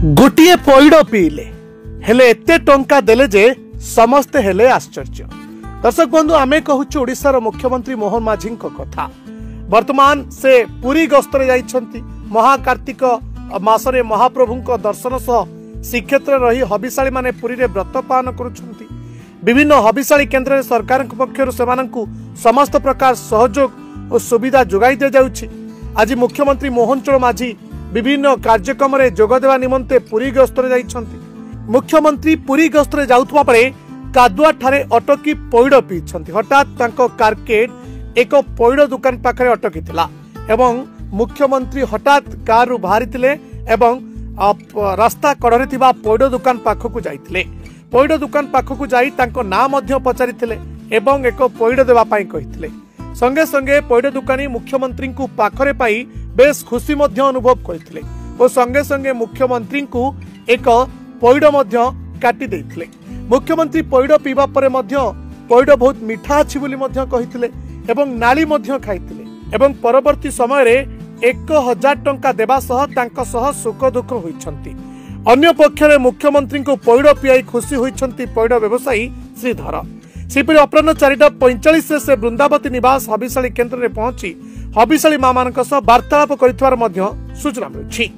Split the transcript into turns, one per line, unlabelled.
गोटे पैड़ पीले हेले एते टंका देले जे समस्ते हेले आश्चर्य। दर्शक बंधु आमे कहूछु ओडिशार मुख्यमंत्री मोहन माझी कथा। वर्तमान से पुरी गस्तरे जाइछंती। महाकार्तिक मासरे महाप्रभुंक दर्शन सह श्रीक्षेत्र रही हबिशाली माने पुरी रे व्रत पालन करुछंती। विभिन्न हबिशाली केन्द्र सरकार पक्षर सेमानंकु समस्त प्रकार सहयोग और सुविधा जोगाई दे जाउछि। आज मुख्यमंत्री मोहन चरण माझी विभिन्न कार्यक्रम रे जोग देवा निमंते पुरी गस्तरे जाइछंती। मुख्यमंत्री पुरी गस्तरे जाउथबा परे कादुआ ठारे अटकी पैड़ पीछंती। हठात तांको कारकेड एक पैड़ दुकान पाखरे अटकीथिला एवं मुख्यमंत्री हठात कारु बाहरिथिले एवं रास्ता कड़रे थिबा पैड़ दुकान पाखकु जाइथिले। पैड़ दुकान पाखकु जाई तांको नाम मध्य पचारिथिले एवं एक पैड़ देवा पई कहिथिले। संगे संगे पैड़ दुकानी मुख्यमंत्री को पाखरे पाई बेस खुशी मध्य अनुभव करथिले और संगे संगे मुख्यमंत्री को एक पैड़ मध्य काटी देथिले। मुख्यमंत्री पैड़ पीबा परे मध्य पैड़ बहुत मीठा अछि बोली मध्य कहिथिले एवं नाली मध्य खाइथिले एवं परवर्ती समय रे 1000 टंका देबा सह तांका सह सुख दुख होइछंती। अन्य पक्षरे मुख्यमंत्री को पैड़ पियाई खुशी होइछंती पैड़ व्यवसायी श्रीधर। सेपरि अपराह्न 4:45 से वृंदावती निवास हबिशाली केन्द्र में पहुंची हबिशाली मां मानक सह वार्तालाप करिथवार मध्य सूचना मिलुछि।